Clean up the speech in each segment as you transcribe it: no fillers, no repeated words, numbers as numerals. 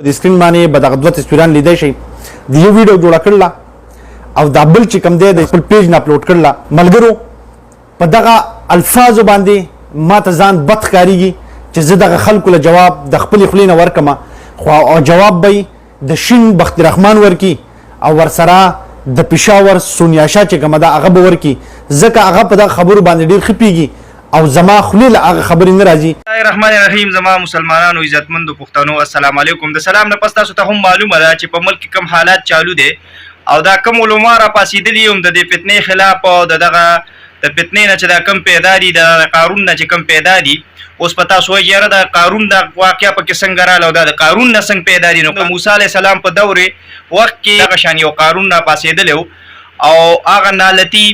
د سکرین باندې به دغه دوه تصویران لیدای شئ د یو ویډیو جوړه کړله او دا بل چې کوم دی د خپل پیج نه اپلوډ کړله ملګرو په دغه الفاظو باندې ما ته ځان بد ښکارېږي چې زه دغه خلکو له جواب د خپلې خولې نه ورکړم خو جواب به د شین بخت رحمان ورکي او ورسره د پېښور سونیا شاه چې کومه ده هغه به ورکي ځکه هغه په دغه خبرو باندې ډېر ښه پوهېږي او زما خولې له هغه خبرې نه راځي. الرحمن الرحیم. زما مسلمانانو عزتمندو پښتنو السلام علیکم. د سلام نه پس تاسو ته هم معلومه ده چې په ملک کم حالات چالو دي او دا کم علما را پاسېدلي هم د دې فتنې خلاف او دغه د فتنې نه چې دا کم پیدا دي د قارون نه چې کم پیدا دي اوس په تاسو وایي یاره د قارون د واقعه پکې څنګه راغله او دا د قارون نه څنګه پیدا دي. نو موسی علیه السلام په دورې وخت کې دغه شان یو قارون را پاسېدلی او هغه نالتي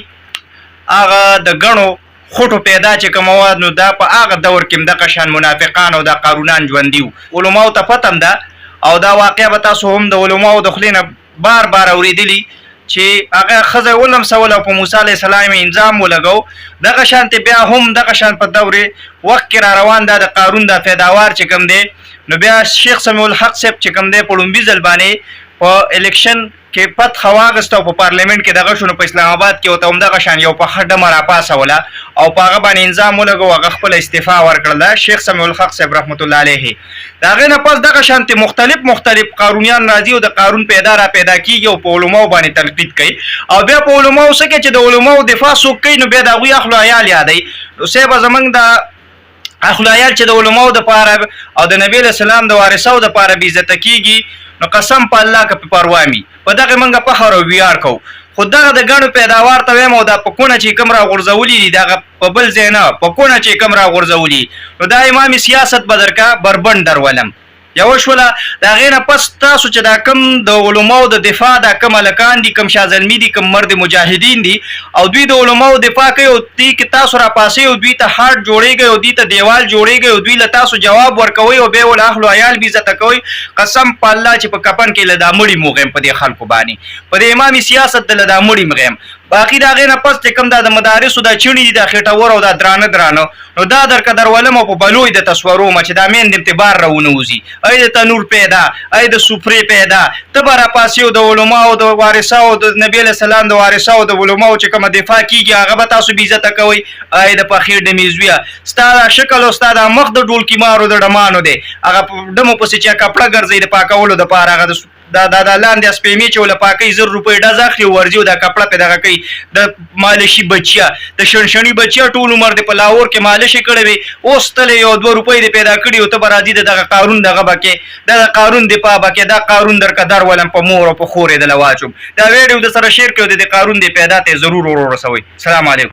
هغه د ګڼو خوټو پیدا چې کوم وه نو دا په هغه دور کې هم دغه شان منافقان او دا قارونان ژوندي وو. علماو ته پته هم ده او دا واقعه به تاسو هم د علماو د خولې نه بار بار اورېدلي چې هغه ښځه ولمسوله او په موسی علیه السلام یې انظام ولګو. دغه شانتې بیا هم دغه شان په دورې وخت کې را روان دا د قارون دا پیداوار چې کوم دی نو بیا شیخ سمیع الحق صاحب چې کوم دی په لومبي ځل باندې په الیکشن کې فتح واغسته او په پارلیمنت کې دغه شنو په اسلام آباد کې ورته همدغه شان یو په ښه ډمه راپاسوله او په هغه باندې انظام ولګو هغه خپله استعفا ورکړله شیخ سمیع الحق صاحب رحمت الله علیه. د هغې نه پس دغه شانتې مختلف قارونیان راځي او د قارون پیدا کېږي او په علماو باندې تنقید کوي او بیا په علماو څه کوي چې د علماو دفاع څوک کوي نو بیا د هغوی اخلو عیال یادوي. نو صاحبه زموږ د اخلو عیال چې د علماو دپاره او د نبي علیه السلام د وارثو دپاره بېعزته کېږي نو قسم په الله که په پروا مي په دغه موږ فخر او ویاړ کوو. خو دغه د ګڼو پیداوار ته وایم او دا په کونه چې کوم راغورځولي دي دغه په بل ځای نه په کونه چې کوم راغورځولي نو دا امام سیاست به درکه بربند درولم. یوه شوله د هغې نه پس تاسو چې دا کم د علماو د دفاع دا کم هلکان دي کم شازلمي دي کم مرد مجاهدین دي او دوی د علماو دفاع کوي او دوی کې تاسو راپاسئ او دوی ته هارډ جوړېږئ او دوی ته دیوال جوړېږئ او دوی له تاسو جواب ورکوئ او بیا ول اخلو عیال بېعزته کوئ. قسم په الله چې په کفن کې له دا مړي موغیم په دې خلکو باندې په دې امامي سیاست د له دا مړي مغیم. باقي د هغې نه پس چې کوم دا د مدارسو دا چڼي دي دا خېټور او دا درانه نو دا درکه درولم او په بلوی د تصوروم چې دا میندې م تې بار راونوځي ای د تنور پیدا ای د سفرې پیدا ته به راپاسې او د علماو د وارثاو د نبي علیه السلام د وارثاو د علماو چې کومه دفاع کېږي هغه به تاسو بېعزته کوئ. ای د پخې ډمیزویه ستا دا شکل او ستا دا مخ د ډولکي مارو د ډمانو دی هغه ډمو پسې چې کپړه ګرځوي د پاکولو دپاره هغه دا لاندې سپېمې چې ول پاکوي 1000 روپۍ ډز اخلي او ورځي او دا کپړه پې دغه کوي د مالشي بچیا د شنشني بچیا ټول عمر د په لاهور کې مالشي کړی وي اوس تلې یو 2 روپۍ دې پیدا کړي او ته به راځي د دغه قارون دغه به کې دغه قارون دفاع به کې دا قارون درکه در ولم په مور او په خور یې دله واچوم. دا ویډیو د سره شیر کړئ او د قارون د پیدا ته ضرور ورسوئ. سلام علیکم.